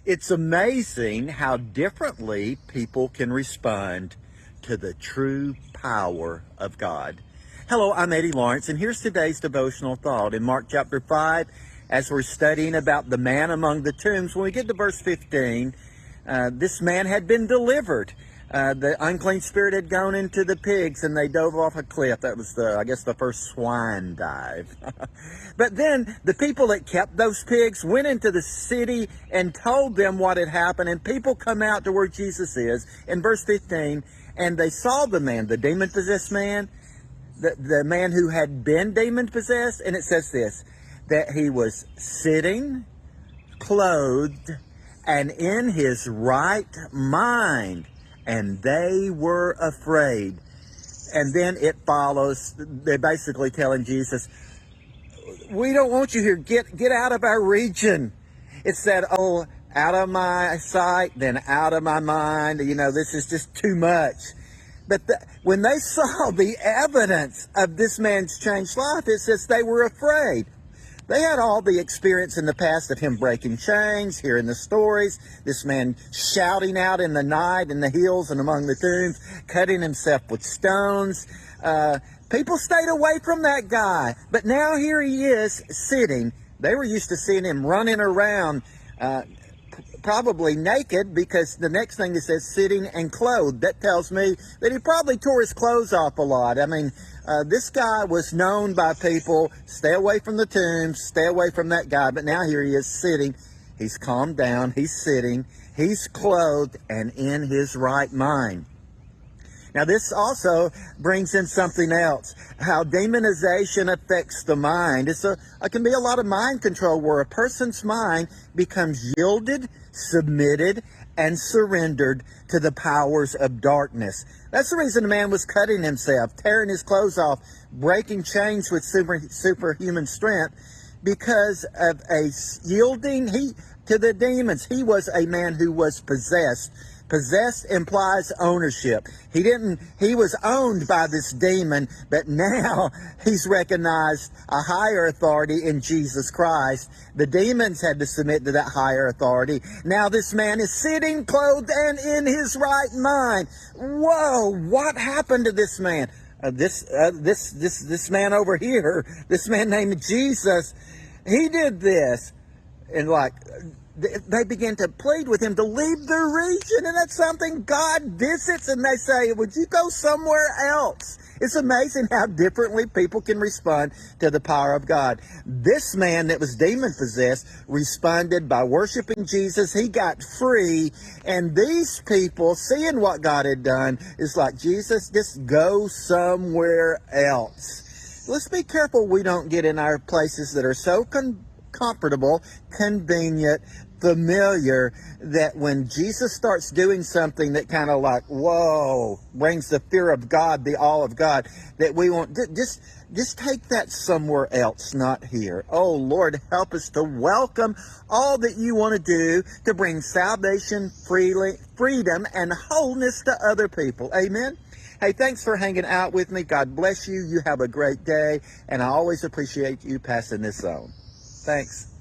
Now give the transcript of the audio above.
It's amazing how differently people can respond to the true power of God. Hello, I'm Eddie Lawrence, and here's today's devotional thought. In Mark chapter 5, as we're studying about the man among the tombs, when we get to verse 15, this man had been delivered. The unclean spirit had gone into the pigs and they dove off a cliff. That was the first swine dive. But then the people that kept those pigs went into the city and told them what had happened. And people come out to where Jesus is in verse 15, and they saw the man, the demon-possessed man, the man who had been demon-possessed. And it says this, that he was sitting, clothed, and in his right mind. And they were afraid. And then it follows, they're basically telling Jesus, we don't want you here, get out of our region. It said, oh, out of my sight, then out of my mind, this is just too much. But when they saw the evidence of this man's changed life, it says they were afraid. They had all the experience in the past of him breaking chains, hearing the stories, this man shouting out in the night in the hills and among the tombs, cutting himself with stones. People stayed away from that guy. But now here he is sitting. They were used to seeing him running around, probably naked, because the next thing it says sitting and clothed. That tells me that he probably tore his clothes off a lot. I mean, this guy was known by people, stay away from the tombs, stay away from that guy. But now here he is sitting. He's calmed down. He's sitting. He's clothed and in his right mind. Now, this also brings in something else, how demonization affects the mind. It can be a lot of mind control where a person's mind becomes yielded, submitted, and surrendered to the powers of darkness. That's the reason the man was cutting himself, tearing his clothes off, breaking chains with superhuman strength, because of a yielding to the demons. He was a man who was possessed. Possessed implies ownership. He was owned by this demon, but now he's recognized a higher authority in Jesus Christ. The demons had to submit to that higher authority. Now this man is sitting, clothed, and in his right mind. Whoa, what happened to this man? This man over here, this man named Jesus, he did this. And they begin to plead with him to leave the region, and that's something God visits, and they say, would you go somewhere else? It's amazing how differently people can respond to the power of God. This man that was demon-possessed responded by worshiping Jesus. He got free, and these people, seeing what God had done, is like, Jesus, just go somewhere else. Let's be careful we don't get in our places that are so comfortable, convenient, familiar, that when Jesus starts doing something that kind of like, whoa, brings the fear of God, the awe of God, that we want, just take that somewhere else, not here. Oh, Lord, help us to welcome all that you want to do to bring salvation, freedom, and wholeness to other people. Amen? Hey, thanks for hanging out with me. God bless you. You have a great day, and I always appreciate you passing this on. Thanks.